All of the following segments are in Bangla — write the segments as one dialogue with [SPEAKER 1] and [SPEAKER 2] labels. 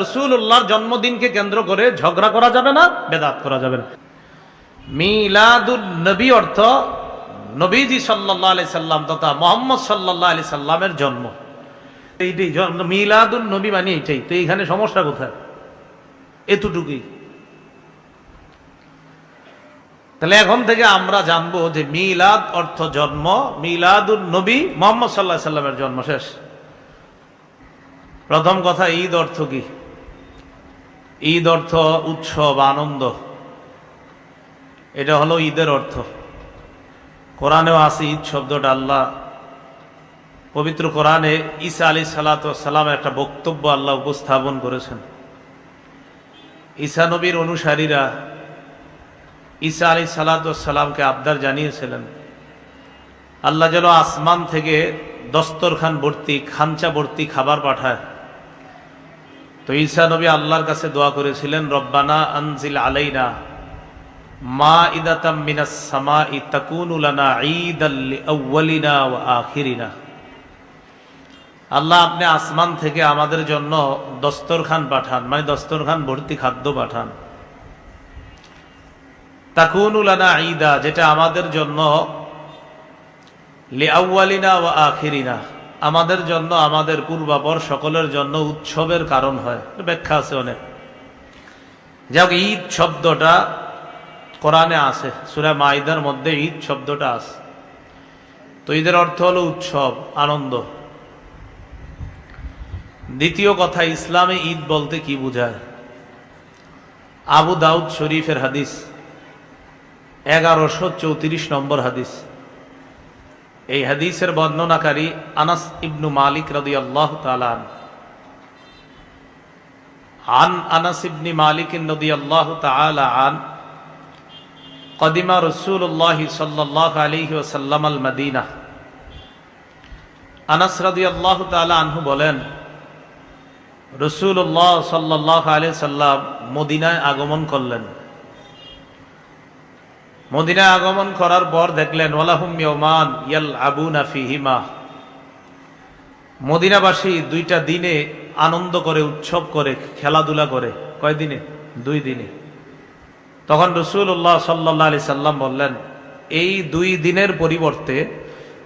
[SPEAKER 1] রাসূলুল্লাহর জন্মদিনকে কেন্দ্র করে ঝগড়া করা যাবে না, বেদাত করা যাবে না। মিলাদুন নবী অর্থ নবীজি সাল্লাল্লাহু আলাইহি সাল্লাম তথা মুহাম্মদ সাল্লাল্লাহু আলাইহি সাল্লামের জন্ম। এইটাই মিলাদুন নবী মানে এইটাই। তো এইখানে সমস্যা কোথায়? এতটুকুই। তাহলে এখন থেকে আমরা জানবো যে মিলাদ অর্থ জন্ম, মিলাদুন নবী মুহাম্মদ সাল্লাল্লাহু আলাইহি সাল্লামের জন্ম, শেষ। প্রথম কথা, ঈদ অর্থ কি? ঈদ অর্থ উৎসব, আনন্দ। এটা হলো ঈদের অর্থ। কোরআনেও আছে ঈদ শব্দটা। আল্লাহ পবিত্র কোরআনে ঈসা আলাইহিস সালাতু ওয়াস সালামের একটা বক্তব্য আল্লাহ উপস্থাপন করেছেন। ঈসা নবীর অনুসারীরা ঈসা আলাইহিস সালাতু ওয়াস সালামকে আবদার জানিয়েছিলেন আল্লাহ যেন আসমান থেকে দস্তরখান ভর্তি, খাঞ্চা ভর্তি খাবার পাঠায়। তো ঈসা নবী আল্লাহর কাছে দোয়া করেছিলেন, রব্বানা আনজিল আলাইনা মাইদাতাম মিনাস সামাই তাকুনু লানা ঈদাল লিআউয়ালিনা ওয়া আখিরিনা। আল্লাহ, আপনি আসমান থেকে আমাদের জন্য দস্তরখান পাঠান, মানে দস্তরখান ভর্তি খাদ্য পাঠান। তাকুনু লানা ঈদা, যেটা আমাদের জন্য লিআউয়ালিনা ওয়া আখিরিনা, আমাদের জন্য, আমাদের পূর্বাপর সকলের জন্য উৎসবের কারণ হয়। ব্যাখ্যা আছে অনেক। যাক, ঈদ শব্দটা কোরআনে আছে, সূরা মাইদার মধ্যে ঈদ শব্দটা আছে। তো ঈদের অর্থ হলো উৎসব, আনন্দ। দ্বিতীয় কথা, ইসলামে ঈদ বলতে কি বোঝায়? আবু দাউদ শরীফের হাদিস, 1134 নম্বর হাদিস। এই হাদিসের বর্ণনাকারী আনাস ইবনু মালিক রাদিয়াল্লাহু তাআলা আন আনাস ইবনে মালিক রাদিয়াল্লাহু তাআলা আন কদিমা রাসূলুল্লাহ সাল্লাল্লাহু আলাইহি ওয়াসাল্লাম আল মদিনা। আনাস রাদিয়াল্লাহু তাআলা আনহু বলেন, রাসূলুল্লাহ সাল্লাল্লাহু আলাইহি সাল্লাম মদিনায় আগমন করলেন। মদিনায় আগমন করার পর দেখলেন ওয়ালাহুম ইয়াওমান ইয়ালআবুনা ফীহিমা, মদিনাবাসী দুইটা দিনে আনন্দ করে, উৎসব করে, খেলাধুলা করে। কয় দিনে? 2 দিনে। তখন রাসূলুল্লাহ সাল্লাল্লাহু আলাইহি সাল্লাম বললেন, এই 2 দিনের পরিবর্তে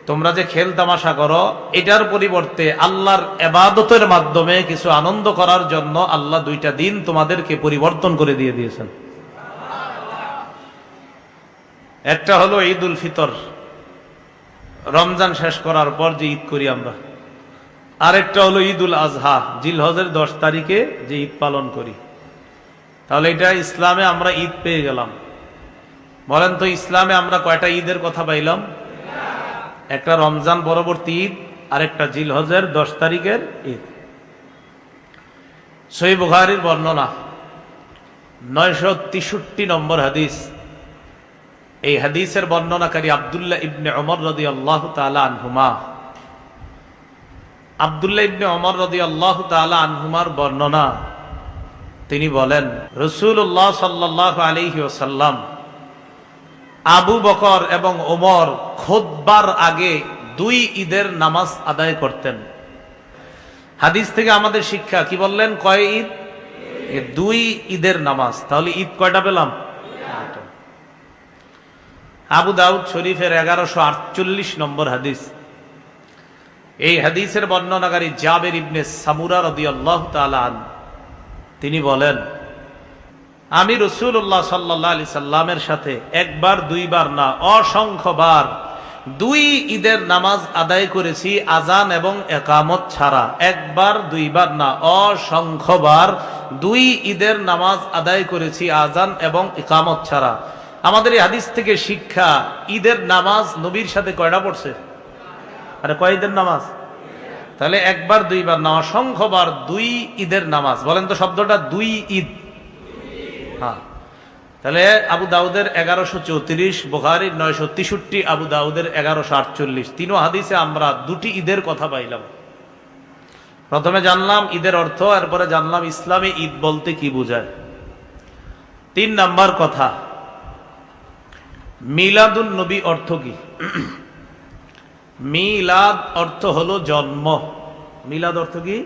[SPEAKER 1] তোমরা যে খেল তামাশা করো, এটার পরিবর্তে আল্লাহর ইবাদতের মাধ্যমে কিছু আনন্দ করার জন্য আল্লাহ 2টা দিন তোমাদেরকে পরিবর্তন করে দিয়েছেন। একটা হলো ঈদুল ফিতর, রমজান শেষ করার পর যে ঈদ করি আমরা। আরেকটা হলো ঈদুল আজহা, জিলহজের 10 তারিখে যে ঈদ পালন করি। তাহলে এটা ইসলামে আমরা ঈদ পেয়ে গেলাম। বলেন তো, ইসলামে আমরা কয়টা ঈদের কথা পাইলাম? একটা রমজান পরবর্তী ঈদ, আর একটা জিলহজের 10 তারিখের ঈদ। সহিহ বুখারীর বর্ণনা, 963 নম্বর হাদিস। এই হাদিসের বর্ণনাকারী আব্দুল্লাহ ইবনে ওমর রাদিয়াল্লাহু তাআলা আনহুমা। আব্দুল্লাহ ইবনে ওমর রাদিয়াল্লাহু তাআলা আনহুমার বর্ণনা, তিনি বলেন, রাসূলুল্লাহ সাল্লাল্লাহু আলাইহি ওয়াসাল্লাম আবু বকর এবং ওমর খুতবার আগে 2 ঈদের নামাজ আদায় করতেন। হাদিস থেকে আমাদের শিক্ষা কি বললেন? কয় ঈদ? 2 ঈদের নামাজ। তাহলে ঈদ কয়টা পেলাম? আবু দাউদ শরীফের 1148 নম্বর হাদিস। এই হাদিসের বর্ণনাকারী জাবের ইবনে সামুরা রাদিয়াল্লাহু তাআলা আন, তিনি বলেন, আমি রাসূলুল্লাহ সাল্লাল্লাহু আলাইহি সাল্লামের সাথে একবার, 2 বার না, অসংখ্যবার 2 ঈদের নামাজ আদায় করেছি আজান এবং ইকামত ছাড়া। একবার, 2 বার না, অসংখ্যবার 2 ঈদের নামাজ আদায় করেছি আজান এবং ইকামত ছাড়া। আমাদের এই হাদিস থেকে শিক্ষা, ঈদের নামাজ নবীর সাথে কয়টা পড়ছে? আরে কয় ঈদের নামাজ? তাহলে একবার, 2 বার না, অসংখ্যবার 2 ঈদের নামাজ। বলেন তো শব্দটা 2 ঈদ। হ্যাঁ, তাহলে আবু দাউদের 1134, বুখারীর 963, আবু দাউদের 1148, 3 হাদিসে আমরা 2টি ঈদের কথা পাইলাম। প্রথমে জানলাম ঈদের অর্থ, এরপরে জানলাম ইসলামে ঈদ বলতে কি বোঝায়। 3 নাম্বার কথা, মিলাদুন নবী অর্থ কি? মিলাদ অর্থ হলো জন্ম। মিলাদ অর্থ কি?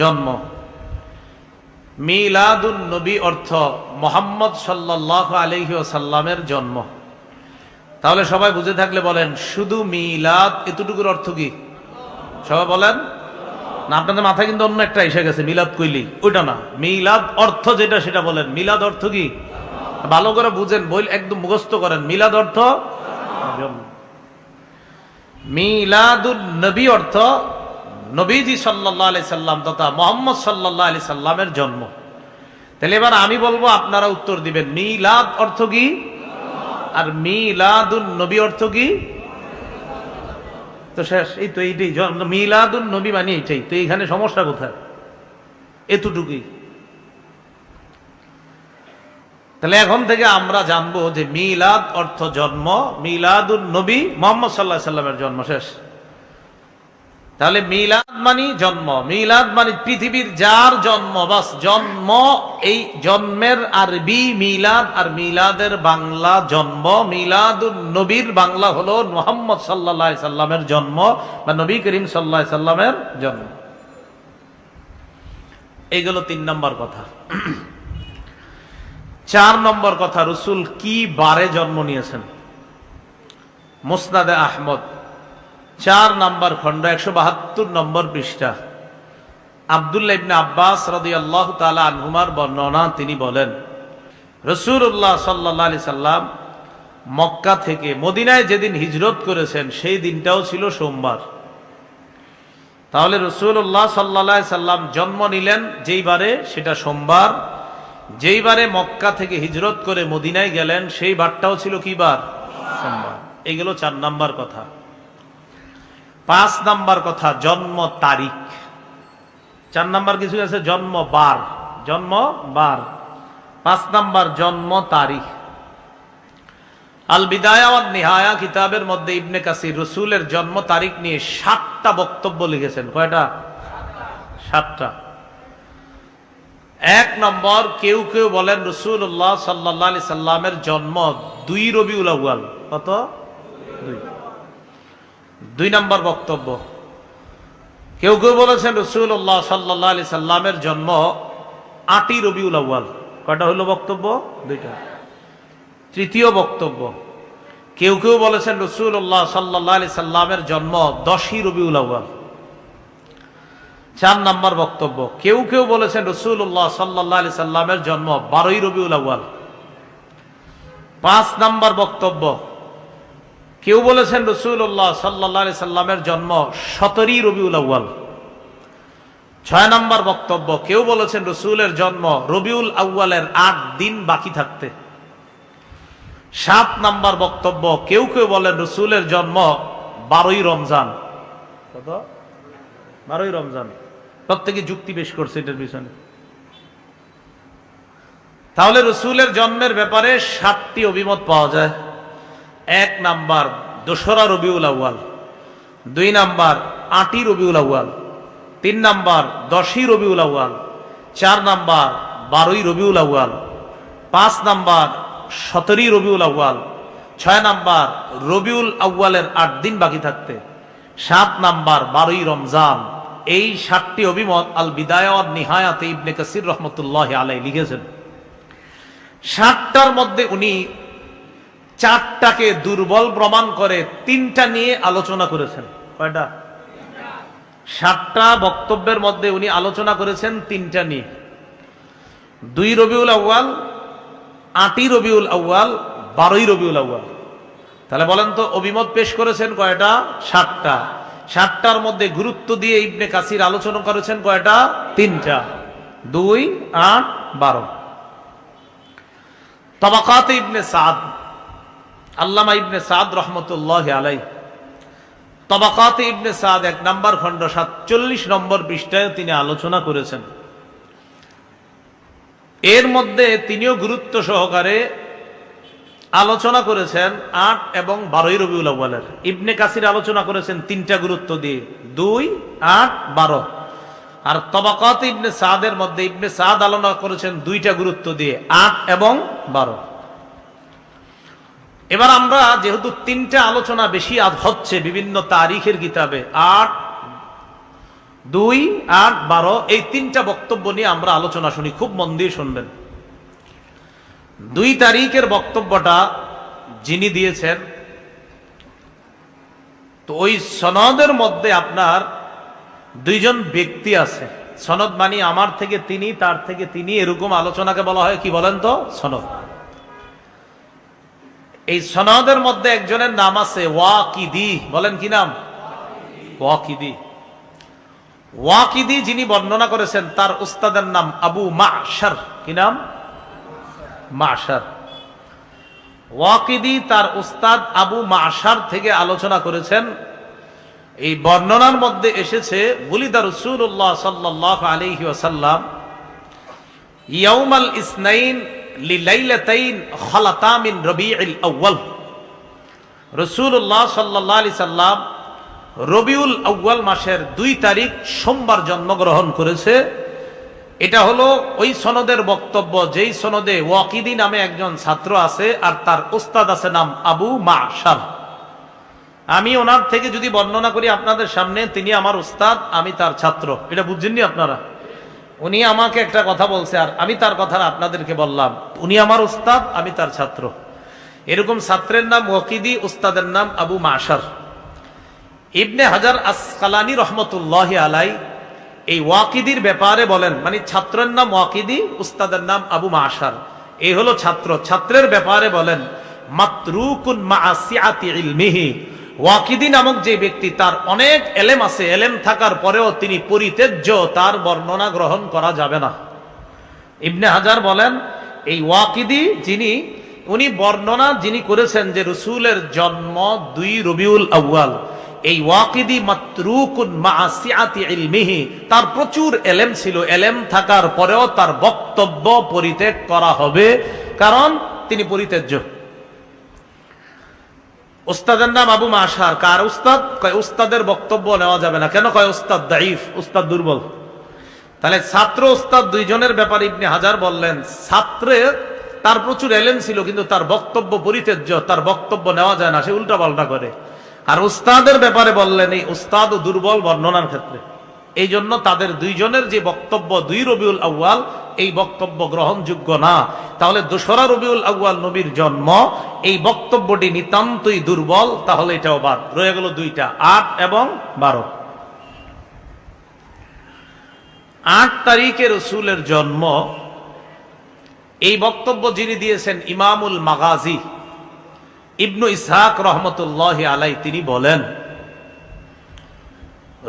[SPEAKER 1] জন্ম। মিলাদুন নবী অর্থ মুহাম্মদ সাল্লাল্লাহু আলাইহি ওয়াসাল্লামের জন্ম। তাহলে সবাই বুঝে থাকলে বলেন, শুধু মিলাদ এতটুকুর অর্থ কি? সবাই বলেন না, আপনাদের মাথায় কিন্তু অন্য একটা এসে গেছে, মিলাদ কইলি ওইটা না, মিলাদ অর্থ যেটা সেটা বলেন। মিলাদ অর্থ কি? ভালো করে বুঝেন, বই একদম মুখস্থ করেন। মিলাদ অর্থ জন্ম। মিলাদুন নবী অর্থ নবীজি সাল্লাল্লাহু আলাইহি সাল্লাম তথা মুহাম্মদ সাল্লাল্লাহু আলাইহি সাল্লামের জন্ম। তাহলে এবার আমি বলবো, আপনারা উত্তর দিবেন মিলাদ অর্থ কি আর মিলাদুন নবী অর্থ কি? তো শেষ, এই তো এইটাই মিলাদুন নবী মানে এইটাই তো। এইখানে সমস্যা কোথায়? এতটুকুই। তাহলে এখন থেকে আমরা জানবো যে মিলাদ অর্থ জন্ম, মিলাদুন নবী মুহাম্মদ সাল্লাল্লাহু আলাইহি সাল্লামের জন্ম, শেষ। তাহলে মিলাদ মানে জন্ম, মিলাদ মানে পৃথিবীর যার জন্ম, বাস জন্ম। এই জন্মের আরবি মিলাদ আর মিলাদের বাংলা জন্ম। মিলাদুন নবীর বাংলা হলো মুহাম্মদ সাল্লাল্লাহু আলাইহি সাল্লামের জন্ম বা নবী করিম সাল্লাল্লাহু আলাইহি সাল্লামের জন্ম। এইগুলো 3 নম্বর কথা। 4 নম্বর কথা, রসুল কি বারে জন্ম নিয়েছেন? মুসনাদে আহমদ 4 নম্বর খণ্ড 172 নম্বর পৃষ্ঠা। আব্দুল্লাহ ইবনে আব্বাস রাদিয়াল্লাহু তাআলা আনহুমার বর্ণনা, তিনি বলেন, রাসূলুল্লাহ সাল্লাল্লাহু আলাইহি সাল্লাম মক্কা থেকে মদিনায় যেদিন হিজরত করেছেন সেই দিনটাও ছিল সোমবার। তাহলে রাসূলুল্লাহ সাল্লাল্লাহু আলাইহি সাল্লাম জন্ম নিলেন যেই বারে সেটা সোমবার। যেই বারে মক্কা থেকে হিজরত করে মদিনায় গেলেন সেই বারটাও ছিল কি বার? সোমবার। এইগুলো 4 নম্বর কথা। 5 নম্বর কথা, জন্ম তারিখ। 4 নম্বর কিছু আছে জন্ম বার, জন্ম বার। 5 নম্বর জন্ম তারিখ। আল বিদায়া ওয়ান নিহায়া কিতাবের মধ্যে ইবনে কাসির রসুলের জন্ম তারিখ নিয়ে 7টা বক্তব্য লিখেছেন। কয়টা? 7টা। 1 নম্বর, কেউ কেউ বলেন রাসূলুল্লাহ সাল্লাল্লাহু আলাইহি সাল্লামের জন্ম 2 রবিউল আউয়াল। কত? 2। 2 নম্বর বক্তব্য, কেউ কেউ বলেছেন রাসূলুল্লাহ সাল্লাল্লাহু আলাইহি সাল্লামের জন্ম 8ই রবিউল আউয়াল। কয়টা হলো বক্তব্য? 2টা। 3য় বক্তব্য, কেউ কেউ বলেছেন রাসূলুল্লাহ সাল্লাল্লাহু আলাইহি সাল্লামের জন্ম 10ই রবিউল আউয়াল। 4 নম্বর বক্তব্য, কেউ কেউ বলেছেন রাসূলুল্লাহ সাল্লাল্লাহু আলাইহি সাল্লামের জন্ম 12ই রবিউল আউয়াল। 5 নম্বর বক্তব্য, কেউ বলেছেন রাসূলুল্লাহ সাল্লাল্লাহু আলাইহি সাল্লামের জন্ম 17ই রবিউল আউয়াল। 6 নম্বর বক্তব্য, কেউ বলেছেন রাসূলের জন্ম রবিউল আউয়ালের 8 দিন বাকি থাকতে। 7 নম্বর বক্তব্য, কেউ কেউ বলেন রাসূলের জন্ম 12ই রমজান। কত? 12ই রমজান। প্রত্যেকে যুক্তি পেশ করছে এটার পিছনে। তাহলে রাসূলের জন্মের ব্যাপারে 7টি অভিমত পাওয়া যায়। 1 number 2রা Rabiul Awal, 2 number 8ই Rabiul Awal, 3 number 10ই Rabiul Awal, 4 number 12ই Rabiul Awal, 5 number 17ই Rabiul Awal, 6 number Rabiul আউয়ালের 8 দিন বাকি থাকতে, 7 নাম্বার 12ই রমজান। এই 7টি অভিমত আল বিদায়া ওয়ান নিহায়াতে ইবনে কাসির রহমতুল্লাহি আলাইহি লিখেছেন। 7টার মধ্যে উনি 4টাকে দুর্বল প্রমাণ করে 3টা নিয়ে আলোচনা করেছেন। কয়টা? 7টা বক্তব্যের মধ্যে উনি আলোচনা করেছেন 3টা নিয়ে। 2 রবিউল আউয়াল, 8ই রবিউল আউয়াল, 12ই রবিউল আউয়াল। তাহলে বলেন তো অভিমত পেশ করেছেন কয়টা? 7টা। 7টার মধ্যে গুরুত্ব দিয়ে ইবনে কাসির আলোচনা করেছেন কয়টা? 3টা। 2, 8, 12। তাবাকাতে ইবনে সাদ, আল্লামা ইবনে সাদ রহমতুল্লাহি আলাইহি তাবাকাতে ইবনে সাদ 1 নম্বর খণ্ড 47 নম্বর পৃষ্ঠায় তিনি আলোচনা করেছেন। এর মধ্যে তিনিও গুরুত্ব সহকারে আলোচনা করেছেন 8 এবং 12ই রবিউল আউয়ালের। ইবনে কাসির আলোচনা করেছেন 3টা গুরুত্ব দিয়ে, 2, 8, 12। আর তাবাকাত ইবনে সাদের মধ্যে ইবনে সাদ আলোচনা করেছেন 2টা গুরুত্ব দিয়ে, 8 এবং 12। এবার আমরা যেহেতু 3টা আলোচনা বেশি হচ্ছে বিভিন্ন তারিখের কিতাবে, 8, 2, 8, 12 এই তিনটা বক্তব্য নিয়ে আমরা আলোচনা শুনি, খুব মন দিয়ে শুনবেন। 2 তারিখের বক্তব্যটা যিনি দিয়েছেন, তো ওই সনদের মধ্যে আপনার 2 জন ব্যক্তি আছে। সনদ মানে আমার থেকে তিনি, তার থেকে তিনি, এরকম আলোচনাকে বলা হয় কি বলেন তো? সনদ। এই সনদের মধ্যে একজনের নাম আছে ওয়াকিদি। বলেন কি নাম? ওয়াকিদি। ওয়াকিদি যিনি বর্ণনা করেছেন তার উস্তাদের নাম আবু মাশার। কি নাম? মাশার। ওয়াকিদি তার উস্তাদ আবু মাশার থেকে আলোচনা করেছেন। এই বর্ণনার মধ্যে এসেছে ওয়ালিদা রাসূলুল্লাহ সাল্লাল্লাহু আলাইহি ওয়াসাল্লাম ইয়াউমাল ইসনাইন লিলাইলাতাইন খালাতা মিন রবিউল আউয়াল। রাসূলুল্লাহ সাল্লাল্লাহু আলাইহি সাল্লাম রবিউল আউয়াল মাসের 2 তারিখ সোমবার জন্মগ্রহণ করেছে। এটা হলো ওই সনদের বক্তব্য যেই সনদে ওয়াকিদি নামে একজন ছাত্র আছে আর তার উস্তাদ আছে নাম আবু মাশার। আমি ওনার থেকে যদি বর্ণনা করি আপনাদের সামনে, তিনি আমার উস্তাদ, আমি তার ছাত্র, এটা বুঝছেননি আপনারা? উনি আমাকে একটা কথা বলছে আর আমি তার কথা আপনাদেরকে বললাম। উনি আমার উস্তাদ, আমি তার ছাত্র। এরকম ছাত্রের নাম ওয়াকিদি, উস্তাদের নাম আবু মাশার। ইবনে হাজার আসকালানি রহমতুল্লাহি আলাই এই ওয়াকিদির ব্যাপারে বলেন, মানে ছাত্রের নাম ওয়াকিদি, উস্তাদের নাম আবু মাশার, এই হলো ছাত্র। ছাত্রের ব্যাপারে বলেন মাতরুকুন মা'a সিআতি ইলমিহি। ওয়াকিদি নামক যে ব্যক্তি, তার অনেক এলেম আছে, এলেম থাকার পরেও তিনি পরিত্যাজ্য, তার বর্ণনা গ্রহণ করা যাবে না। ইবনে হাজার বলেন এই ওয়াকিদি উনি বর্ণনা যিনি করেছেন যে রাসূলের জন্ম 2 রবিউল আউয়াল, এই ওয়াকিদি মাতরুকুন মা'a সিআতি ইলমিহি, তার প্রচুর এলেম ছিল, এলেম থাকার পরেও তার বক্তব্য পরিত্যাগ করা হবে, কারণ তিনি পরিত্যাজ্য। উস্তাদের নাম আবু মাশার। কার উস্তাদ? কয় উস্তাদের বক্তব্য নেওয়া যাবে না। কেন? কয় উস্তাদ দাঈফ, উস্তাদ দুর্বল। তাহলে ছাত্র উস্তাদ 2 জনের ব্যাপারে ইবনে হাজার বললেন ছাত্রের তার প্রচুর এলেম ছিল কিন্তু তার বক্তব্য পরিত্যাজ্য, তার বক্তব্য নেওয়া যায় না, সে উল্টা পাল্টা করে। আর উস্তাদের ব্যাপারে বললেন এই উস্তাদ ও দুর্বল বর্ণনার ক্ষেত্রে, এই জন্য তাদের 2 জনের যে বক্তব্য 2 রবিউল আউয়াল, এই বক্তব্য গ্রহণযোগ্য না। তাহলে 2রা রবিউল আউয়াল নবীর জন্ম, এই বক্তব্যটি নিতান্তই দুর্বল, তাহলে এটাও বাদ। রয়ে গেল 2টা, 8 এবং 12। 8 তারিখে রাসূলের জন্ম, এই বক্তব্য যিনি দিয়েছেন ইমামুল মাগাজি ইবনু ইসহাক রহমতুল্লাহি আলাই, তিনি বলেন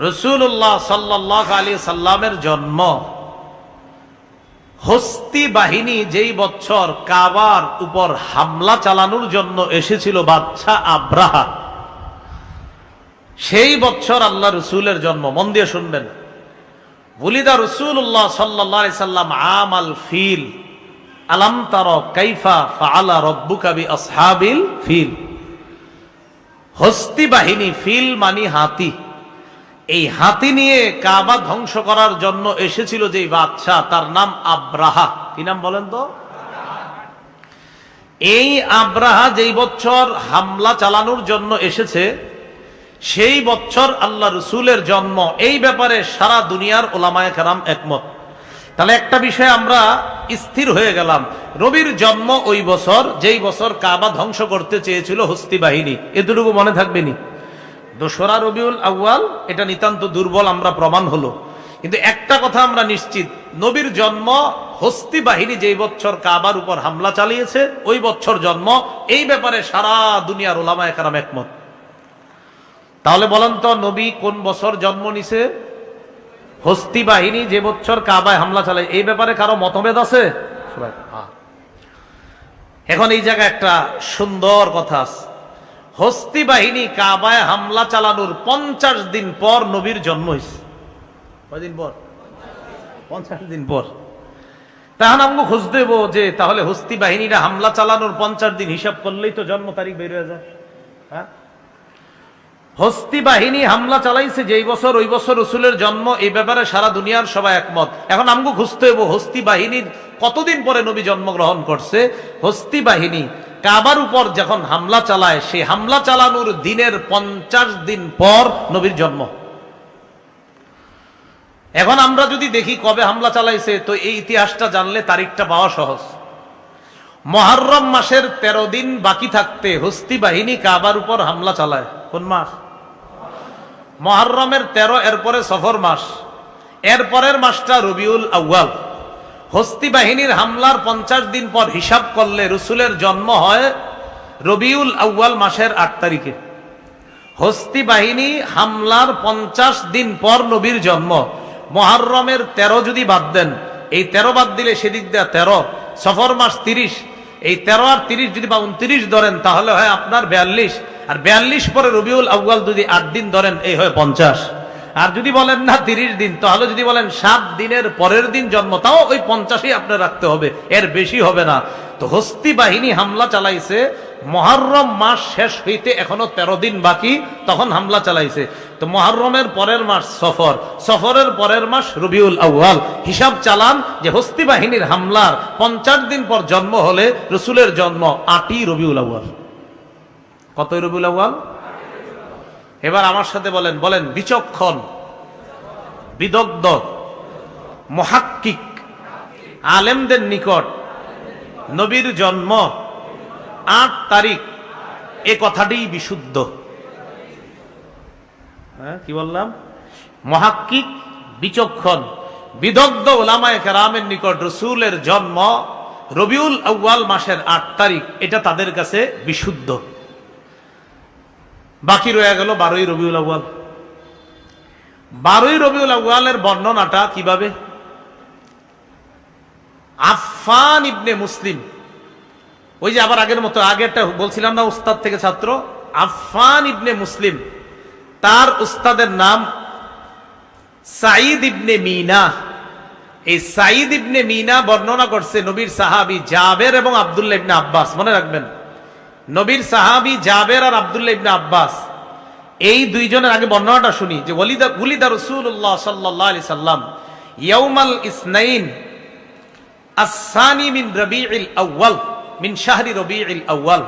[SPEAKER 1] রাসূলুল্লাহ সাল্লাল্লাহু আলাইহি সাল্লামের জন্ম হস্তি বাহিনী যেই বছর কাবার উপর হামলা চালানোর জন্য এসেছিল বাদশা আব্রাহা, সেই বছর আল্লাহ রাসূলের জন্ম। মন দিয়ে শুনবেন। ওয়ালিদা রাসূলুল্লাহ সাল্লাল্লাহু আলাইহি সাল্লাম আমাল ফিল। আলাম তারা কাইফা ফাআলা রাব্বুকা বিআসহাবিল ফিল। হস্তি বাহিনী, ফিল মানে হাতি, এই হাতি নিয়ে কাবা ধ্বংস করার জন্য এসেছিল যে বাদশাহ, তার নাম আব্রাহা। কি নাম বলেন তো? এই আব্রাহা যেই বছর হামলা চালানোর জন্য এসেছে, সেই বছর আল্লাহ রাসূলের জন্ম। এই ব্যাপারে সারা দুনিয়ার উলামায়ে কেরাম একমত। তাহলে একটা বিষয় আমরা স্থির হয়ে গেলাম, নবীর জন্ম ওই বছর যেই বছর কাবা ধ্বংস করতে চেয়েছিল হস্তি বাহিনী। এতটুকু মনে থাকবে নি? 2রা রবিউল আউয়াল, এটা নিতান্ত দুর্বল, আমরা প্রমাণ হলো। কিন্তু একটা কথা আমরা নিশ্চিত, নবীর জন্ম হস্তি বাহিনী যেই বছর কাবার উপর হামলা চালিয়েছে ওই বছর জন্ম। এই ব্যাপারে সারা দুনিয়ার উলামায়ে কেরাম একমত। তাহলে বলেন তো নবী কোন বছর জন্ম নিছে? হস্তি বাহিনী যে বছর কাবায় হামলা চালায়, এই ব্যাপারে কারো মতভেদ আছে? এখন এই জায়গায় একটা সুন্দর কথা আছে। হস্তি বাহিনী কাবায় হামলা চালানোর 50 দিন পর নবীর জন্ম হয়েছে। কয়দিন পর? 50 দিন পর। তাহলে আমাকে খোঁজ দেব যে তাহলে হস্তি বাহিনীরা হামলা চালানোর 50 দিন হিসাব করলেই তো জন্ম তারিখ বের হয়ে যায়। হ্যাঁ, হস্তি বাহিনী হামলা চালাইছে যেই বছর, ওই বছর রাসূলের জন্ম। এই ব্যাপারে সারা দুনিয়ার সবাই একমত। এখন আমাকে খুঁজতে হইব হস্তি বাহিনীর কতদিন পরে নবী জন্মগ্রহণ করছে। হস্তি বাহিনী কাবার উপর যখন হামলা চালায়, সেই হামলা চালানোর দিনের 50 দিন পর নবীর জন্ম। এখন আমরা যদি দেখি কবে হামলা চালাইছে, তো এই ইতিহাসটা জানলে তারিখটা পাওয়া সহজ। মুহররম মাসের 13 দিন বাকি থাকতে হস্তি বাহিনী কাবার উপর হামলা চালায়। কোন মাস? মুহররমের 13, এরপরে সফর মাস, এরপরের মাসটা রবিউল আউয়াল। হস্তি বাহিনীর হামলার 50 দিন পর হিসাব করলে রসুলের জন্ম হয় রবিউল আউয়াল মাসের 8 তারিখে। হস্তি বাহিনী হামলার 50 দিন পর নবীর জন্ম। মুহররমের 13 যদি বাদ দেন, এই 13 বাদ দিলে সেদিক দেয়া 13, সফর মাস 30, এই 13 আর 30 যদি বা 29 ধরেন, তাহলে হয় আপনার 42, আর 42 পরে রবিউল আউয়াল যদি 8 দিন ধরেন, এই হয় 50। আর যদি বলেন না 30 দিন, তাহলে যদি বলেন 7 দিনের পরের দিন জন্ম, তাও ওই 50ই আপনার রাখতে হবে, এর বেশি হবে না। তো হস্তি বাহিনী হামলা চালাইছে মুহররম মাস শেষ হইতে এখনো 13 দিন বাকি, তখন হামলা চালাইছে। তো মুহররমের পরের মাস সফর, সফরের পরের মাস রবিউল আউয়াল। হিসাব চালান যে হস্তি বাহিনীর হামলার 50 দিন পর জন্ম হলে রসুলের জন্ম 8ই রবিউল আউয়াল। কতই রবিউল আউয়াল? এবার আমার সাথে বলেন, বলেন বিচক্ষণ, বিদগ্ধ, মুহাক্কিক আলেমদের নিকট নবীর জন্ম 8 তারিখ, এ কথাটিই বিশুদ্ধ। হ্যাঁ, কি বললাম? মুহাক্কিক, বিচক্ষণ, বিদগ্ধ উলামায়ে কেরামের নিকট রসুলের জন্ম রবিউল আউয়াল মাসের 8 তারিখ, এটা তাদের কাছে বিশুদ্ধ। বাকি রয়ে গেল 12ই রবিউল আউয়াল। 12ই রবিউল আউয়ালের বর্ণনাটা কিভাবে? আফফান ইবনে মুসলিম, ওই যে আবার আগের মতো, আগেরটা বলছিলাম না উস্তাদ থেকে ছাত্র, আফফান ইবনে মুসলিম, তার উস্তাদের নাম সাঈদ ইবনে মিনা। এই সাঈদ ইবনে মিনা বর্ণনা করছে নবীর সাহাবী জাবের এবং আব্দুল্লাহ ইবনে আব্বাস। মনে রাখবেন, নবীর সাহাবী জাবের আর আব্দুল্লাহ ইবনে আব্বাস, এই দুইজনের আগে বর্ণনাটা শুনি যে ওয়ালিদা রাসূলুল্লাহ সাল্লাল্লাহু আলাইহি সাল্লাম ইয়াউমাল ইসনাইন আস-সানি মিন রবিউল আউয়াল মিন শাহরি রবিউল আউয়াল।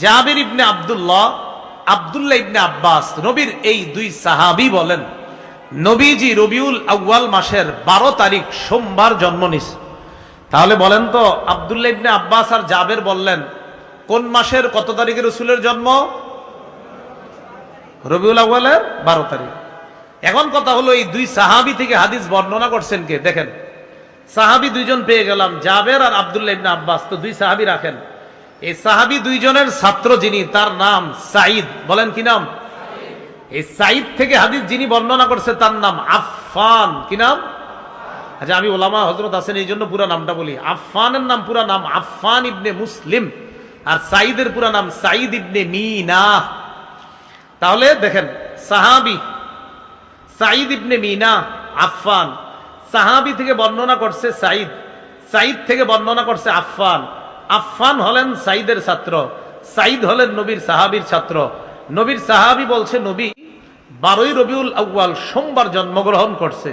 [SPEAKER 1] জাবের ইবনে আব্দুল্লাহ, আব্দুল্লাহ ইবনে আব্বাস, নবীর এই দুই সাহাবী বলেন, নবীজি রবিউল আউয়াল মাসের 12 তারিখ সোমবার জন্ম নিস। তাহলে বলেন তো, আব্দুল্লাহ ইবনে আব্বাস আর জাবের বললেন কোন মাসের কত তারিখে রসুলের জন্ম? রবিউল আউয়ালের 12 তারিখ। এখন কথা হলো, এই দুই সাহাবী থেকে হাদিস বর্ণনা করছেন কে? দেখেন, সাহাবী দুইজন পেয়ে গেলাম, জাবের আর আব্দুল্লাহ ইবনে আব্বাস। তো দুই সাহাবী রাখেন। এই সাহাবী দুইজনের ছাত্র যিনি, তার নাম সাঈদ। বলেন কি নাম? এই সাঈদ থেকে হাদিস যিনি বর্ণনা করছে তার নাম আফফান। কি নাম? আচ্ছা, আমি ওলামা হযরত আছেন এই জন্য পুরো নামটা বলি। আফফানের নাম পুরা নাম আফফান ইবনে মুসলিম, আর সাঈদের পুরা নাম সাঈদ ইবনে মিনা। তাহলে দেখেন, সাহাবী সাঈদ ইবনে মিনা আফফান, সাহাবী থেকে বর্ণনা করছে সাঈদ, সাঈদ থেকে বর্ণনা করছে আফফান। আফফান হলেন সাঈদের ছাত্র, সাঈদ হলেন নবীর সাহাবীর ছাত্র। নবীর সাহাবী বলছে নবী 12ই রবিউল আউয়াল সোমবার জন্মগ্রহণ করছে।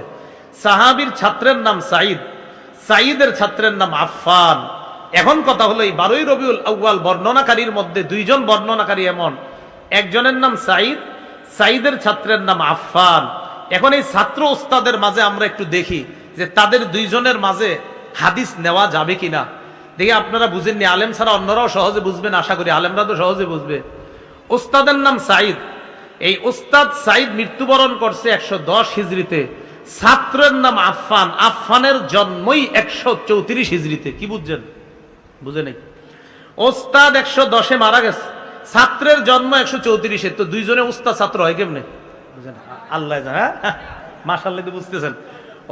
[SPEAKER 1] সাহাবীর ছাত্রের নাম সাঈদ, সাঈদের ছাত্রের নাম আফফান। এখন কথা হলো, এই 12ই রবিউল আউয়াল বর্ণনাকারীর মধ্যে দুইজন বর্ণনাকারী এমন, একজনের নাম সাঈদ, সাঈদের ছাত্রের নাম আফফান। এখন এই ছাত্র ওস্তাদের মাঝে আমরা একটু দেখি যে তাদের দুইজনের মাঝে হাদিস নেওয়া যাবে কিনা। দেখি আপনারা বুঝেননি, আলেম ছাড়া অন্যরাও সহজে বুঝবেন, আশা করি আলেমরা তো সহজে বুঝবে। ওস্তাদের নাম সাঈদ। এই ওস্তাদ সাঈদ মৃত্যুবরণ করছে 110 হিজরিতে। ছাত্রের নাম আফফান, আফফানের জন্মই 134 হিজরিতে। কি বুঝছেন? বুঝে নেই। ওস্তাদ 110-এ মারা গেছে, ছাত্রের জন্ম 134-এ। তো দুইজনে ওস্তাদ ছাত্র হয় কেমনে? বুঝেন? আল্লাহ জানে। মাশাআল্লাহ, বুঝতেছেন?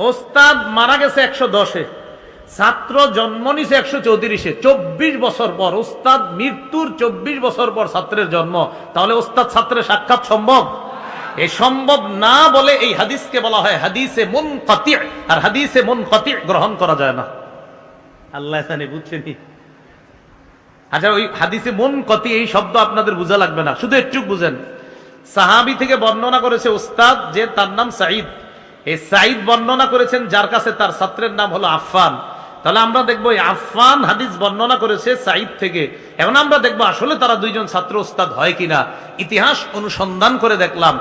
[SPEAKER 1] ওস্তাদ মারা গেছে 110-এ, ছাত্র জন্ম নিছে 134-এ। 24 বছর পর, ওস্তাদ মৃত্যুর 24 বছর পর ছাত্রের জন্ম। তাহলে ওস্তাদ ছাত্রের সাক্ষাৎ সম্ভব? এই সম্ভব না বলে এই হাদিসকে বলা হয় হাদিসে মুনকাতি, আর হাদিসে মুনকাতি গ্রহণ করা যায় না। আল্লাহ জানে, বুঝছেন? আচ্ছা, ওই হাদিসে মুনকাতি এই শব্দ আপনাদের বোঝা লাগবে না, শুধু একটু বুঝেন। সাহাবী থেকে বর্ণনা করেছে ওস্তাদ, যে তার নাম সাঈদ। এই সাঈদ বর্ণনা করেছেন যার কাছে, তার ছাত্রের নাম হলো আফফান। তাহলে আমরা দেখবো এই আফফান হাদিস বর্ণনা করেছে সাঈদ থেকে। এখন আমরা দেখবো আসলে তারা দুইজন ছাত্র ওস্তাদ হয় কিনা। ইতিহাস অনুসন্ধান করে দেখলাম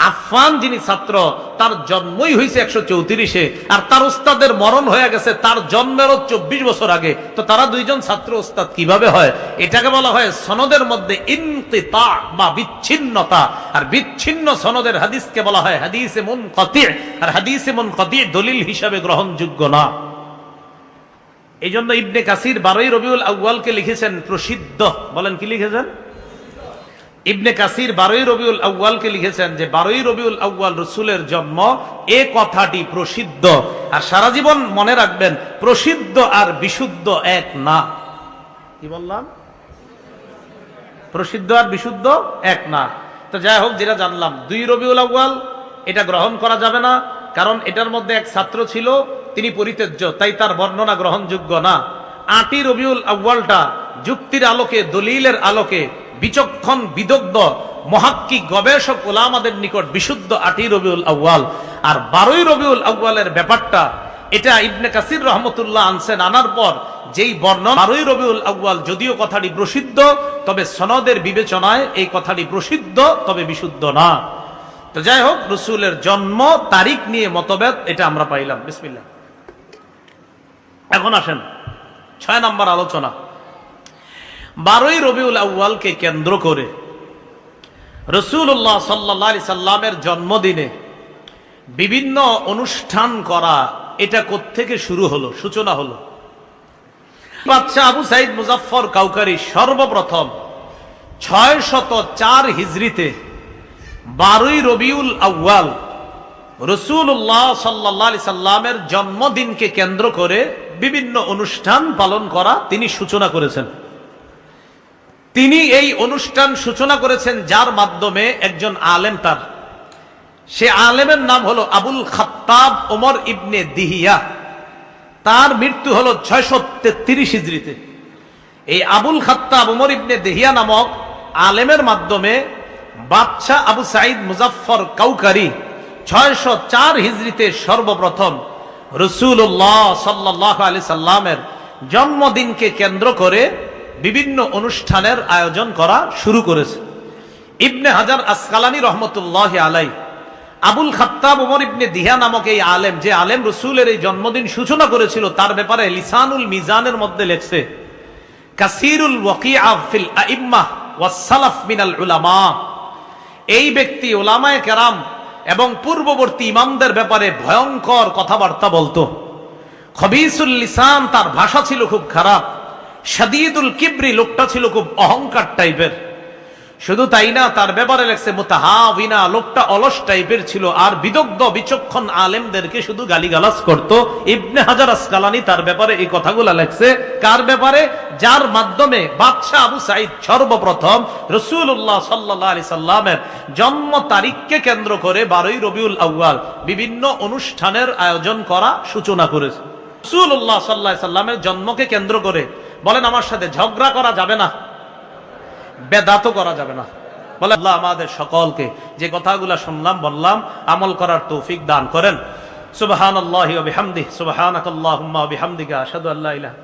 [SPEAKER 1] আফফান যিনি ছাত্র, তার জন্মই হয়েছে 134-এ, আর তার উস্তাদের মরণ হয়ে গেছে তার জন্মেরও 24 বছর আগে। তো তারা দুইজন ছাত্র উস্তাদ কিভাবে হয়? এটাকে বলা হয় সনদের মধ্যে ইনকিতা বা বিচ্ছিন্নতা। আর বিচ্ছিন্ন সনদের হাদিসকে বলা হয় হাদিসে মুনকাতি, আর হাদিসে মুনকাতি দলিল হিসাবে গ্রহণযোগ্য না। এই জন্য ইবনে কাসির 12ই রবিউল আউয়ালকে লিখেছেন প্রসিদ্ধ। বলেন কি লিখেছেন? ইবনে কাসির 12ই রবিউল আউয়ালকে লিখেছেন যে 12ই রবিউল আউয়াল রাসূলের জন্ম, এ কথাটি প্রসিদ্ধ। আর সারা জীবন মনে রাখবেন, প্রসিদ্ধ আর বিশুদ্ধ এক না। কি বললাম? প্রসিদ্ধ আর বিশুদ্ধ এক না। তো যাই হোক, যেটা জানলাম 2 রবিউল আউয়াল এটা গ্রহণ করা যাবে না, কারণ এটার মধ্যে এক ছাত্র ছিল, তিনি পরিত্যাজ্য, তাই তার বর্ণনা গ্রহণযোগ্য না। 8ই রবিউল আউয়ালটা যুক্তির আলোকে, দলিলের আলোকে বিচক্ষণ বিদগ্ধ মুহাক্কিক গবেষক উলামাদের নিকট বিশুদ্ধ 8ই রবিউল আউয়াল। আর 12ই রবিউল আউয়ালের ব্যাপারটা, এটা ইবনে কাসির রহমতুল্লাহ আনছেন। আনার পর যেই বর্ণনা 12ই রবিউল আউয়াল, যদিও কথাটি প্রসিদ্ধ, তবে সনদের বিবেচনায় এই কথাটি প্রসিদ্ধ তবে বিশুদ্ধ না। তো যাই হোক, রাসূলের জন্ম তারিখ নিয়ে মতভেদ, এটা আমরা পাইলাম। বিসমিল্লাহ। এখন আসেন 6 নম্বর আলোচনা। 12ই রবিউল আউয়ালকে কেন্দ্র করে রাসূলুল্লাহ সাল্লাল্লাহু আলাইহি সাল্লামের জন্মদিনে বিভিন্ন অনুষ্ঠান করা, এটা কোত্থেকে শুরু হলো, সূচনা হলো? বাদশাহ আবু সাইদ মুজাফফর কাউকারি সর্বপ্রথম 604 হিজরিতে 12ই রবিউল আউয়াল রাসূলুল্লাহ সাল্লাল্লাহু আলাইহি সাল্লামের জন্মদিনকে কেন্দ্র করে বিভিন্ন অনুষ্ঠান পালন করা তিনি সূচনা করেছেন। তিনি এই অনুষ্ঠান সূচনা করেছেন যার মাধ্যমে একজন আলেম, তার সে আলেমের নাম হলো আবুল খাত্তাব ওমর ইবনে দিহিয়া। তার মৃত্যু হলো 633 হিজরিতে। এই আবুল খাত্তাব ওমর ইবনে দিহিয়া নামক আলেমের মাধ্যমে বাদশাহ আবু সাইদ মুজাফফর কাউকারি 604 হিজরিতে সর্বপ্রথম রাসূলুল্লাহ সাল্লাল্লাহু আলাইহি সাল্লামের জন্মদিনকে কেন্দ্র করে বিভিন্ন অনুষ্ঠানের আয়োজন করা শুরু করেছে। ইবনে হাজার আসকালানী রহমতুল্লাহি আলাইহি আবুল খাত্তাব ওমর ইবনে দিহিয়া নামক এই আলেম, যে আলেম রাসূলের এই জন্মদিন সূচনা করেছিল, তার ব্যাপারে লিসানুল মিজানের মধ্যে লেখছে কাসীরুল ওয়াকিআ ফিল আইম্মাহ ওয়াস সালাফ মিনাল উলামা। এই ব্যক্তি উলামায়ে কেরাম এবং পূর্ববর্তী ইমামদের ব্যাপারে ভয়ঙ্কর কথাবার্তা বলতো। খবিসুল লিসান, তার ভাষা ছিল খুব খারাপ। শাদীদুল কিবরি, লোকটা ছিল খুব অহংকার টাইপের। শুধু তাই না, তার ব্যাপারে লেখছে মুতাহাবিনা, লোকটা অলস টাইপের ছিল, আর বিদগ্ধ বিচক্ষণ আলেমদেরকে শুধু গালিগালাজ করত। ইবনে হাজার আসকালানী তার ব্যাপারে এই কথাগুলো লেখছে। কার ব্যাপারে? যার মাধ্যমে বাদশাহ আবু সাইদ সর্বপ্রথম রাসূলুল্লাহ সাল্লাল্লাহু আলাইহি সাল্লামের জন্ম তারিখকে কেন্দ্র করে 12ই রবিউল আউয়াল বিভিন্ন অনুষ্ঠানের আয়োজন করা সূচনা করেছে। রাসূলুল্লাহ সাল্লাল্লাহু আলাইহি সাল্লামের জন্মকে কেন্দ্র করে, বলেন আমার সাথে, ঝগড়া করা যাবে না, বেদাতও করা যাবে না। বলে আল্লাহ আমাদের সকলকে যে কথাগুলো শুনলাম বললাম আমল করার তৌফিক দান করেন। সুবহানাল্লাহি ওয়া বিহামদিহি, সুবহানাকাল্লাহুম্মা ওয়া বিহামদিকা, আশহাদু আল্লা ইলাহা